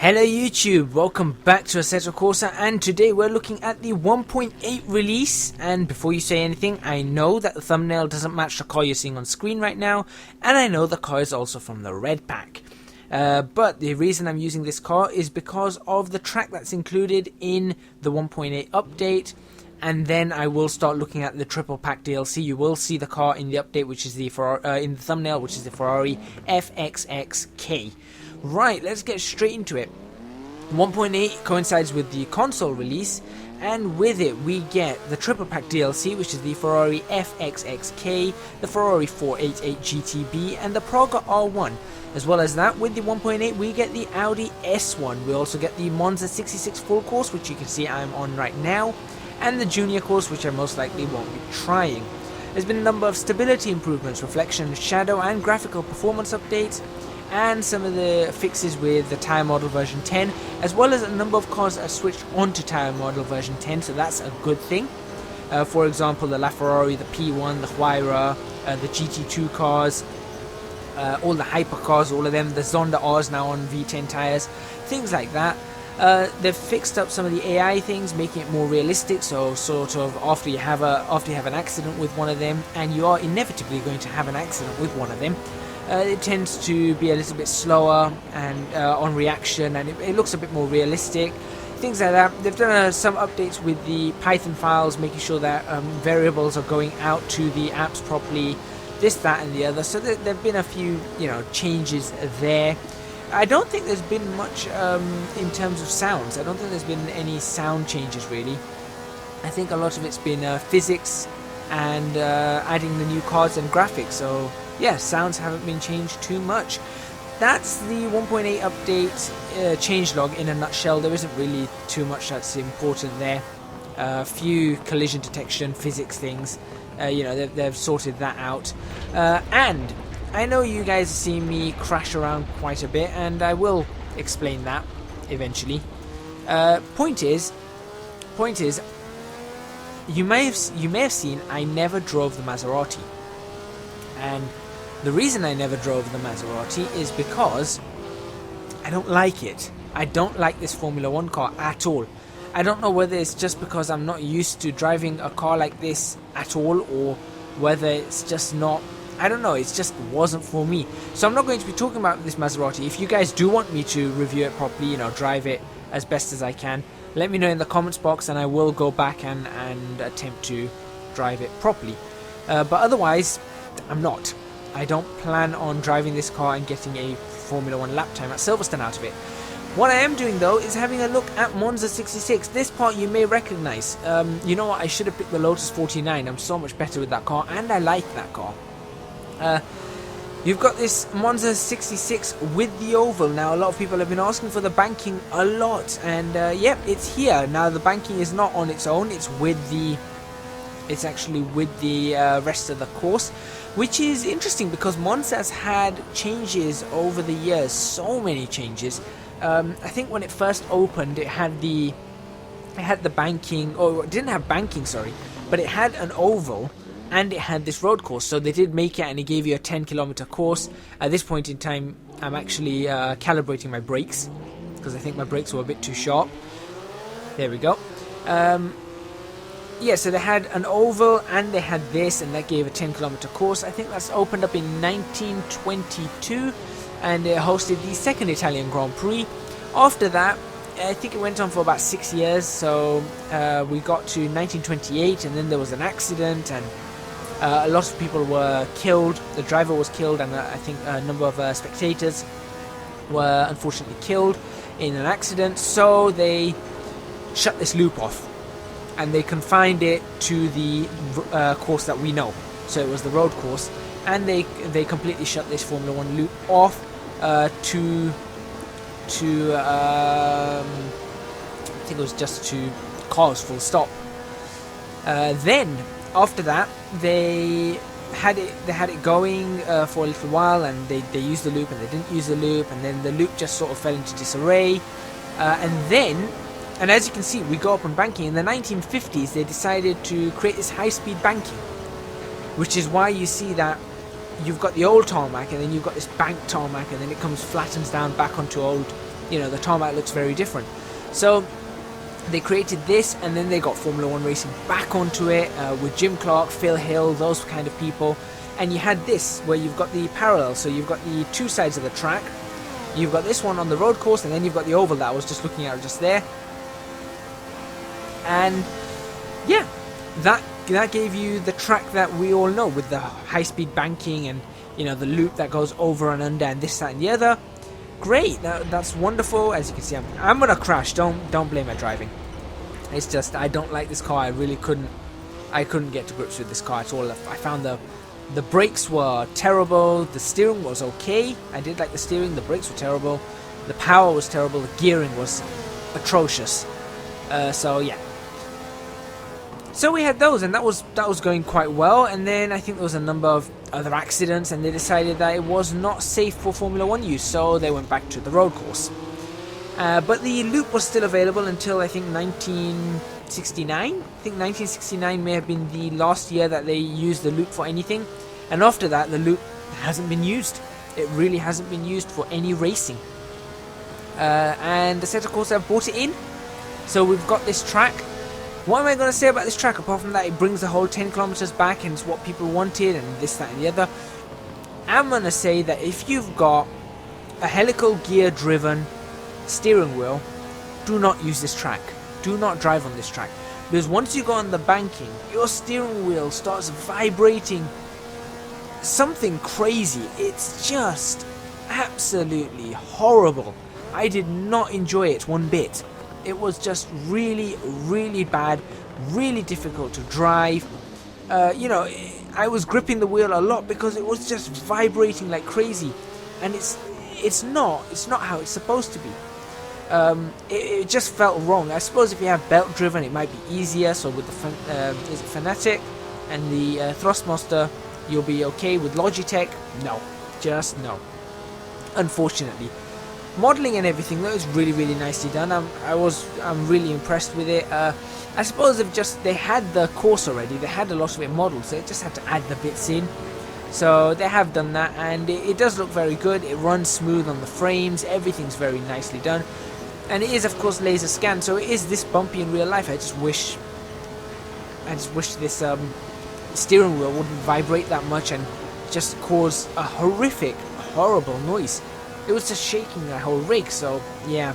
Hello YouTube, welcome back to Assetto Corsa, and today we're looking at the 1.8 release. And before you say anything, I know that the thumbnail doesn't match the car you're seeing on screen right now, and I know the car is also from the red pack. But the reason I'm using this car is because of the track that's included in the 1.8 update, and then I will start looking at the Tripl3 Pack DLC. You will see the car in the update, which is the in the thumbnail, which is the Ferrari FXX K. Right, let's get straight into it. 1.8 coincides with the console release, and with it we get the Tripl3 Pack DLC, which is the Ferrari FXX K, the Ferrari 488 GTB, and the Praga R1. As well as that, with the 1.8 we get the Audi S1. We also get the Monza 66 full course, which you can see I'm on right now, and the junior course, which I most likely won't be trying. There's been a number of stability improvements, reflection, shadow, and graphical performance updates, and some of the fixes with the tyre model version 10, as well as a number of cars that are switched onto tyre model version 10, so that's a good thing. For example, the LaFerrari, the P1, the Huayra, the GT2 cars, all the hypercars, all of them, the Zonda R's now on V10 tyres, things like that. They've fixed up some of the AI things, making it more realistic, so sort of after you have an accident with one of them, and you are inevitably going to have an accident with one of them, it tends to be a little bit slower and on reaction, and it looks a bit more realistic. Things like that. They've done some updates with the Python files, making sure that variables are going out to the apps properly. This, that, and the other. So there've been a few, changes there. I don't think there's been much in terms of sounds. I don't think there's been any sound changes really. I think a lot of it's been physics and adding the new cards and graphics. So yeah, sounds haven't been changed too much. That's the 1.8 update changelog in a nutshell. There isn't really too much that's important there. A few collision detection, physics things. They've sorted that out. And I know you guys have seen me crash around quite a bit, and I will explain that eventually. Point is, you may have seen I never drove the Maserati, and the reason I never drove the Maserati is because I don't like it. I don't like this Formula 1 car at all. I don't know whether it's just because I'm not used to driving a car like this at all, or whether it's just not, I don't know, it just wasn't for me. So I'm not going to be talking about this Maserati. If you guys do want me to review it properly, drive it as best as I can, let me know in the comments box, and I will go back and attempt to drive it properly. But otherwise, I'm not. I don't plan on driving this car and getting a Formula 1 lap time at Silverstone out of it. What I am doing though is having a look at Monza 66. This part you may recognize. You know what, I should have picked the Lotus 49. I'm so much better with that car, and I like that car. You've got this Monza 66 with the oval. Now a lot of people have been asking for the banking a lot, and yep, it's here. Now the banking is not on its own, it's actually with the rest of the course, which is interesting because Monza has had changes over the years, so many changes. I think when it first opened, it had the banking, or it didn't have banking, sorry, but it had an oval and it had this road course. So they did make it, and it gave you a 10-kilometer course. At this point in time, I'm actually calibrating my brakes because I think my brakes were a bit too sharp. There we go. Yeah, so they had an oval and they had this, and that gave a 10-kilometer course. I think that's opened up in 1922, and it hosted the second Italian Grand Prix. After that, I think it went on for about 6 years, so we got to 1928, and then there was an accident, and a lot of people were killed. The driver was killed, and I think a number of spectators were unfortunately killed in an accident, so they shut this loop off, and they confined it to the course that we know. So it was the road course, and they completely shut this Formula 1 loop off to I think it was just to cars, full stop. Then after that, they had it going for a little while, and they used the loop and they didn't use the loop, and then the loop just sort of fell into disarray, and as you can see, we go up on banking. In the 1950s, they decided to create this high-speed banking, which is why you see that you've got the old tarmac, and then you've got this banked tarmac, and then it flattens down back onto old you know, the tarmac looks very different. So they created this, and then they got Formula 1 racing back onto it with Jim Clark, Phil Hill, those kind of people. And you had this where you've got the parallel, so you've got the two sides of the track. You've got this one on the road course, and then you've got the oval that I was just looking at just there. And yeah, that gave you the track that we all know, with the high-speed banking and, you know, the loop that goes over and under and this, that and the other. Great, that's wonderful. As you can see, I'm gonna crash. Don't blame my driving. It's just I don't like this car. I couldn't get to grips with this car at all. I found the brakes were terrible. The steering was okay. I did like the steering. The brakes were terrible. The power was terrible. The gearing was atrocious. So yeah. So we had those, and that was going quite well. And then I think there was a number of other accidents, and they decided that it was not safe for Formula 1 use, so they went back to the road course. But the loop was still available until I think 1969. I think 1969 may have been the last year that they used the loop for anything. And after that, the loop hasn't been used. It really hasn't been used for any racing. And Assetto Corsa brought it in. So we've got this track. What am I going to say about this track apart from that it brings the whole 10 kilometers back and it's what people wanted and this, that and the other? I'm going to say that if you've got a helical gear driven steering wheel, do not use this track. Do not drive on this track. Because once you go on the banking, your steering wheel starts vibrating something crazy. It's just absolutely horrible. I did not enjoy it one bit. It was just really, really bad, really difficult to drive. You know, I was gripping the wheel a lot because it was just vibrating like crazy, and it's not how it's supposed to be. It just felt wrong. I suppose if you have belt driven, it might be easier. So with the is it Fanatic and the Thrustmaster, you'll be okay. With Logitech, no, just no. Unfortunately. Modelling and everything though is really, really nicely done. I'm really impressed with it. I suppose they had the course already. They had a lot of it modelled, so they just had to add the bits in. So they have done that, and it does look very good. It runs smooth on the frames. Everything's very nicely done, and it is of course laser scan. So it is this bumpy in real life. I just wish this steering wheel wouldn't vibrate that much and just cause a horrific, horrible noise. It was just shaking the whole rig, so yeah.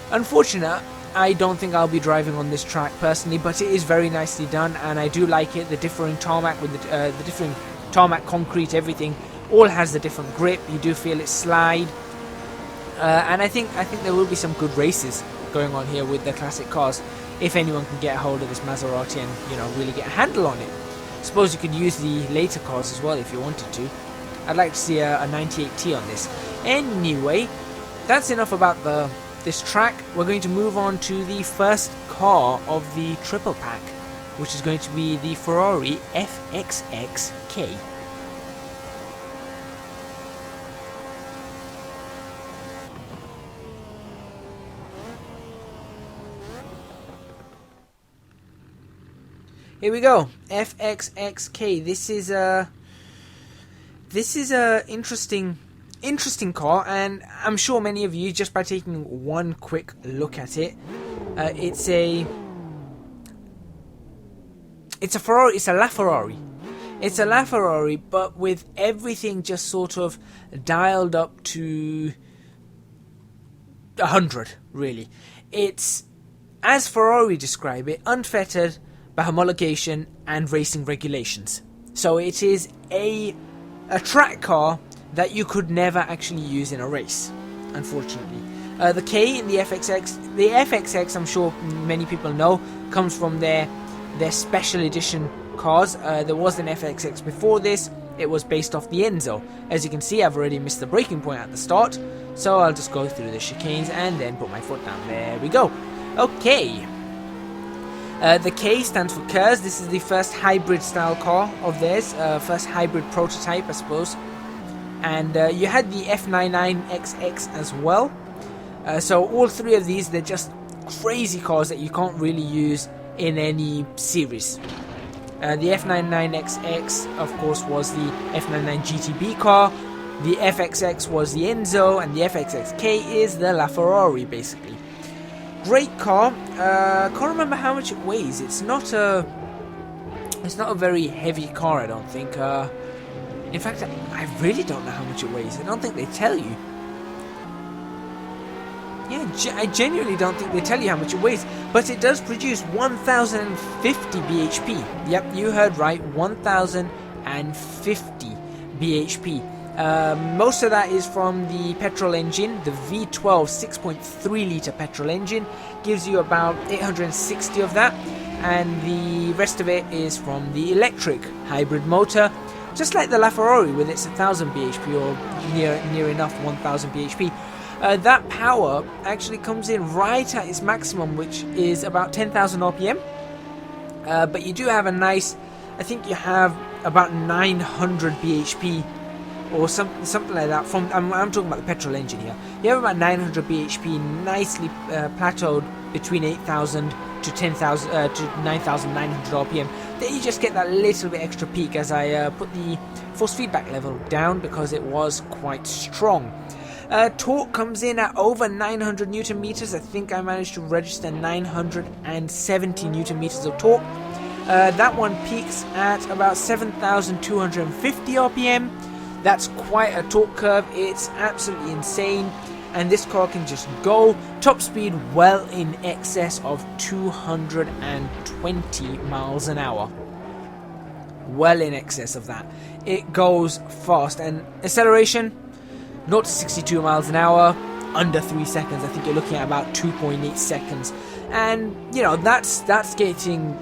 Unfortunate, I don't think I'll be driving on this track personally, but it is very nicely done, and I do like it. The differing tarmac with the differing tarmac, concrete, everything, all has the different grip. You do feel it slide, and I think there will be some good races going on here with the classic cars if anyone can get a hold of this Maserati and, you know, really get a handle on it. Suppose you could use the later cars as well if you wanted to. I'd like to see a 98T on this. Anyway, that's enough about this track. We're going to move on to the first car of the triple pack, which is going to be the Ferrari FXX K. Here we go, FXX K. This is a interesting car, and I'm sure many of you, just by taking one quick look at it, it's a Ferrari. It's a LaFerrari. It's a LaFerrari, but with everything just sort of dialed up to 100. Really, it's, as Ferrari describe it, unfettered by homologation and racing regulations. So it is a track car that you could never actually use in a race, unfortunately. The K in the FXX, the FXX, I'm sure many people know, comes from their special edition cars. There was an FXX before this. It was based off the Enzo. As you can see, I've already missed the braking point at the start, so I'll just go through the chicanes and then put my foot down. There we go. Okay. The K stands for Kers. This is the first hybrid style car of theirs, first hybrid prototype, I suppose. And you had the F99XX as well. So all three of these, they're just crazy cars that you can't really use in any series. The F99XX, of course, was the F99 GTB car. The FXX was the Enzo, and the FXX K is the LaFerrari, basically. Great car. Can't remember how much it weighs. It's not a very heavy car, I don't think. In fact, I really don't know how much it weighs. I don't think they tell you. Yeah, I genuinely don't think they tell you how much it weighs, but it does produce 1050 bhp. Yep, you heard right, 1050 bhp. Most of that is from the petrol engine. The V12 6.3 litre petrol engine gives you about 860 of that, and the rest of it is from the electric hybrid motor, just like the LaFerrari with its 1000 bhp, or near enough 1000 bhp. That power actually comes in right at its maximum, which is about 10,000 rpm. But you do have a nice, I think you have about 900 bhp or something like that. From I'm talking about the petrol engine here. You have about 900 bhp, nicely plateaued between 8,000 to 10,000 to 9,900 rpm. Then you just get that little bit extra peak as I put the force feedback level down because it was quite strong. Torque comes in at over 900 Newton meters. I think I managed to register 970 Newton meters of torque. That one peaks at about 7,250 RPM. That's quite a torque curve. It's absolutely insane. And this car can just go top speed well in excess of 220 miles an hour. Well in excess of that. It goes fast. And acceleration, 0 to 62 miles an hour, under 3 seconds. I think you're looking at about 2.8 seconds. And, you know, that's getting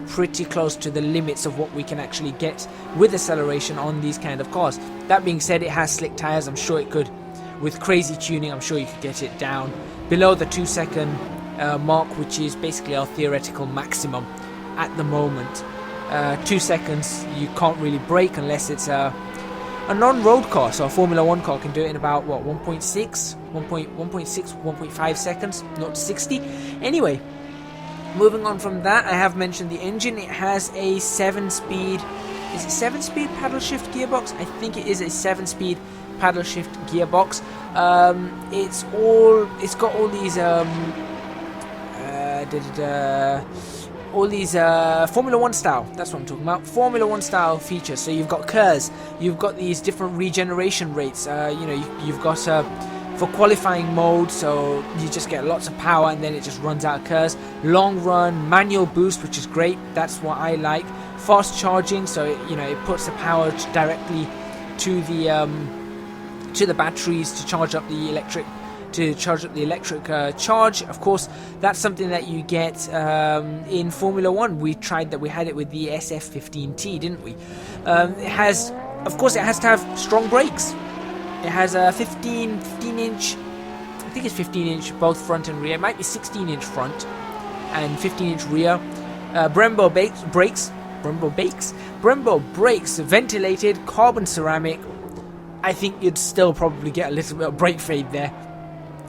pretty close to the limits of what we can actually get with acceleration on these kind of cars. That being said, it has slick tires. I'm sure it could, with crazy tuning, I'm sure you could get it down below the 2 second mark, which is basically our theoretical maximum at the moment. 2 seconds, you can't really brake unless it's a non-road car. So a Formula 1 car can do it in about, what, 1.5 seconds, not 60. Anyway, moving on from that, I have mentioned the engine. It has a 7-speed, is it 7-speed paddle shift gearbox? I think it is a 7-speed paddle shift gearbox. It's got all these Formula 1 style, that's what I'm talking about, Formula 1 style features. So you've got KERS, you've got these different regeneration rates, you've got for qualifying mode, so you just get lots of power and then it just runs out of KERS. Long run, manual boost, which is great, that's what I like. Fast charging, so it puts the power directly to the batteries to charge up the electric. Charge, of course, that's something that you get in Formula 1. We had it with the SF15T, didn't we? It has to have strong brakes. It has a 15 inch, I think it's 15 inch both front and rear. It might be 16 inch front and 15 inch rear. Brembo brakes, ventilated, carbon ceramic. I think you'd still probably get a little bit of brake fade there.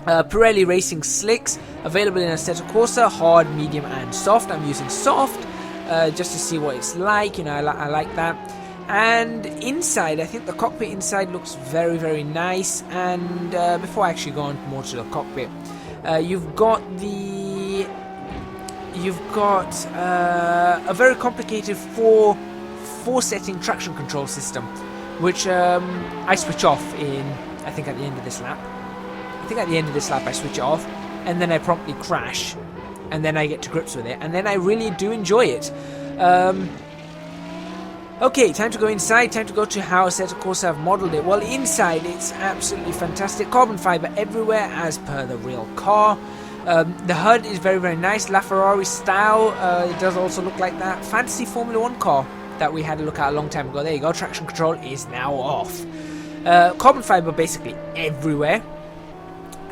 Pirelli Racing Slicks, available in Assetto Corsa, hard, medium and soft. I'm using soft just to see what it's like. I like that. And inside, I think the cockpit inside looks very, very nice. And before I actually go on more to the cockpit, you've got a very complicated four setting traction control system, which I switch off I think at the end of this lap. I switch it off, and then I promptly crash, and then I get to grips with it, and then I really do enjoy it. Okay, time to go inside, time to go to how Assetto Corsa have modelled it. Well, inside it's absolutely fantastic. Carbon fibre everywhere as per the real car. The HUD is very, very nice, LaFerrari style. It does also look like that fancy Formula 1 car that we had a look at a long time ago. There you go, traction control is now off. Carbon fibre basically everywhere.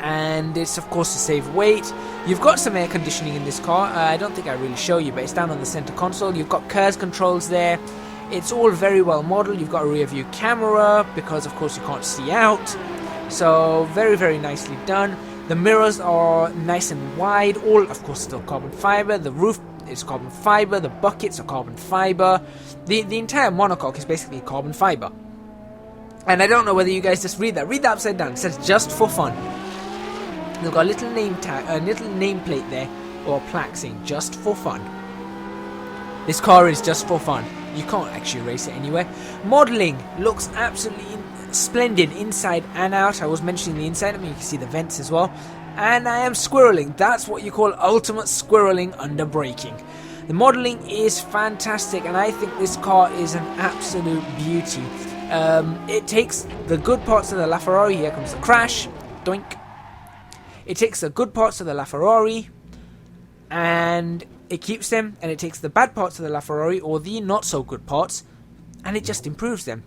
And it's of course to save weight. You've got some air conditioning in this car. I don't think I really show you, but it's down on the center console. You've got KERS controls there. It's all very well modeled. You've got a rear view camera because of course you can't see out. So very, very nicely done. The mirrors are nice and wide, all of course still carbon fiber. The roof is carbon fiber. The buckets are carbon fiber. The entire monocoque is basically carbon fiber. And I don't know whether you guys just read that. Read that upside down. It says just for fun. They've got a little name tag, a little nameplate there, or a plaque saying just for fun. This car is just for fun. You can't actually race it anywhere. Modelling looks absolutely splendid inside and out. I was mentioning the inside. I mean, you can see the vents as well. And I am squirreling. That's what you call ultimate squirreling under braking. The modelling is fantastic, and I think this car is an absolute beauty. It takes the good parts of the LaFerrari. Here comes the crash. Doink. It takes the good parts of the LaFerrari and it keeps them, and it takes the bad parts of the LaFerrari, or the not so good parts, and it just improves them.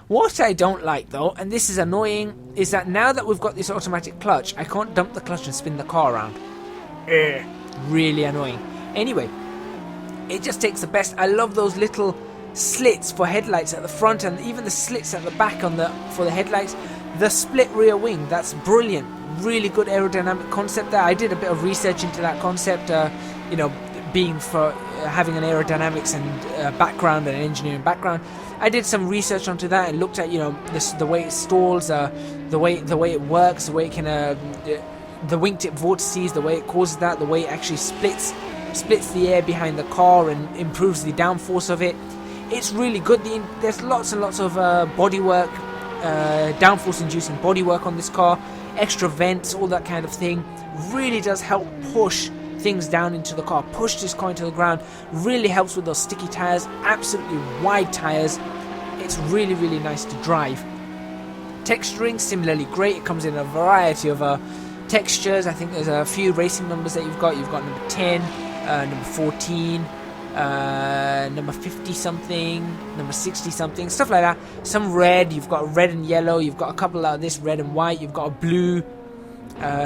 What I don't like though, and this is annoying, is that now that we've got this automatic clutch, I can't dump the clutch and spin the car around. Really annoying. Anyway, it just takes the best. I love those little slits for headlights at the front, and even the slits at the back for the headlights. The split rear wing, that's brilliant. Really good aerodynamic concept there. I did a bit of research into that concept, you know, being for having an aerodynamics and background and engineering background. I did some research onto that and looked at, you know, the way it stalls, the way it works, the way it can, the wingtip vortices, the way it causes that, the way it actually splits the air behind the car and improves the downforce of it. It's really good. There's lots and lots of bodywork, downforce inducing bodywork on this car, extra vents, all that kind of thing. Really does help push things down into the car, push this car into the ground. Really helps with those sticky tires, absolutely wide tires. It's really, really nice to drive. Texturing, similarly great. It comes in a variety of textures. I think there's a few racing numbers that you've got. You've got number 10, number 14, number 50 something, number 60 something, stuff like that. Some red, you've got red and yellow, you've got a couple of this red and white, you've got a blue,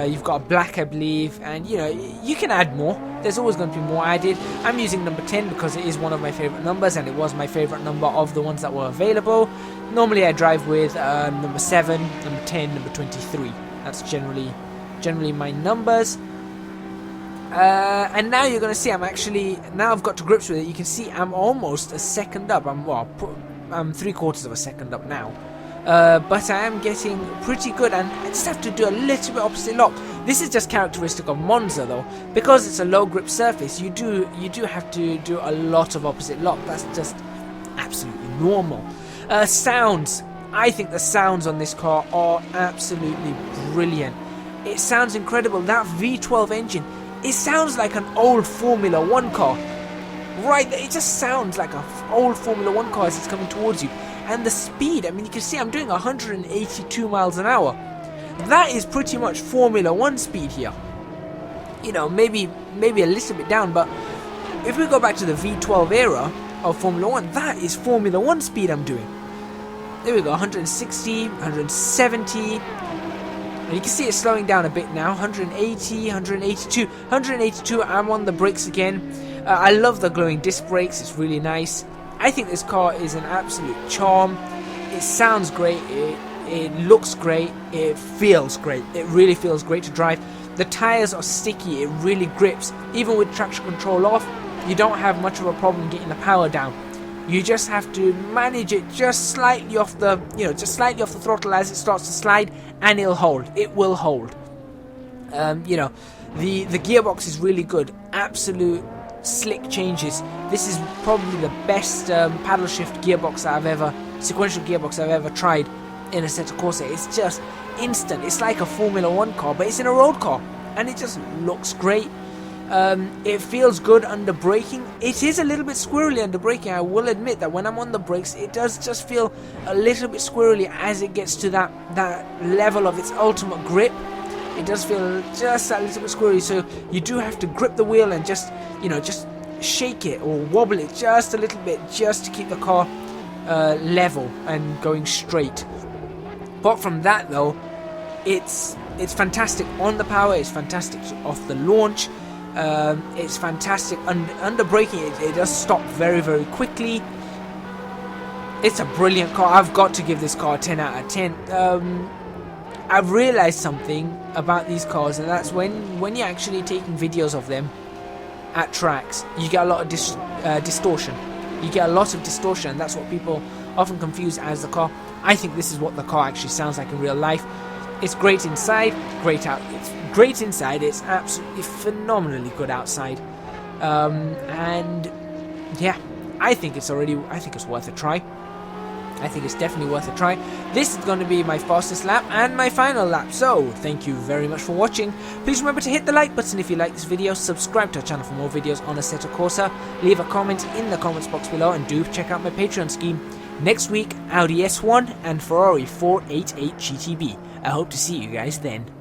you've got a black, I believe, and you know, you can add more. There's always going to be more added. I'm using number 10 because it is one of my favorite numbers, and it was my favorite number of the ones that were available. Normally I drive with number 7, number 10, number 23. That's generally my numbers. And now you're going to see now I've got to grips with it. You can see I'm almost a second up. I'm 3/4 of a second up now. But I am getting pretty good, and I just have to do a little bit opposite lock. This is just characteristic of Monza though, because it's a low grip surface. You do have to do a lot of opposite lock. That's just absolutely normal. Sounds. I think the sounds on this car are absolutely brilliant. It sounds incredible. That V12 engine, it sounds like an old Formula 1 car. Right, it just sounds like an old Formula 1 car as it's coming towards you. And the speed, I mean, you can see I'm doing 182 miles an hour. That is pretty much Formula 1 speed here. You know, maybe a little bit down, but if we go back to the V12 era of Formula 1, that is Formula 1 speed I'm doing. There we go, 160, 170. And you can see it slowing down a bit now. 180, 182, 182. I'm on the brakes again. I love the glowing disc brakes. It's really nice. I think this car is an absolute charm. It sounds great. It looks great. It feels great. It really feels great to drive. The tires are sticky. It really grips. Even with traction control off, you don't have much of a problem getting the power down. You just have to manage it just slightly off the, just slightly off the throttle as it starts to slide, and it'll hold. It will hold. The gearbox is really good. Absolute slick changes. This is probably the best paddle shift gearbox sequential gearbox I've ever tried in Assetto Corsa. It's just instant. It's like a Formula 1 car, but it's in a road car, and it just looks great. It feels good under braking. It is a little bit squirrely under braking. I will admit that when I'm on the brakes, it does just feel a little bit squirrely as it gets to that level of its ultimate grip. It does feel just a little bit squirrely, so you do have to grip the wheel and just shake it or wobble it just a little bit, just to keep the car level and going straight. Apart from that though, it's fantastic on the power, it's fantastic off the launch, it's fantastic under braking. It does stop very, very quickly. It's a brilliant car. I've got to give this car a 10 out of 10. I've realized something about these cars, and that's when you're actually taking videos of them at tracks, you get a lot of distortion. You get a lot of distortion. That's what people often confused as the car. I think this is what the car actually sounds like in real life. It's great inside, great out. It's great inside. It's absolutely phenomenally good outside. And yeah, I think it's worth a try. I think it's definitely worth a try. This is going to be my fastest lap and my final lap. So, thank you very much for watching. Please remember to hit the like button if you like this video. Subscribe to our channel for more videos on Assetto Corsa. Leave a comment in the comments box below. And do check out my Patreon scheme. Next week, Audi S1 and Ferrari 488 GTB. I hope to see you guys then.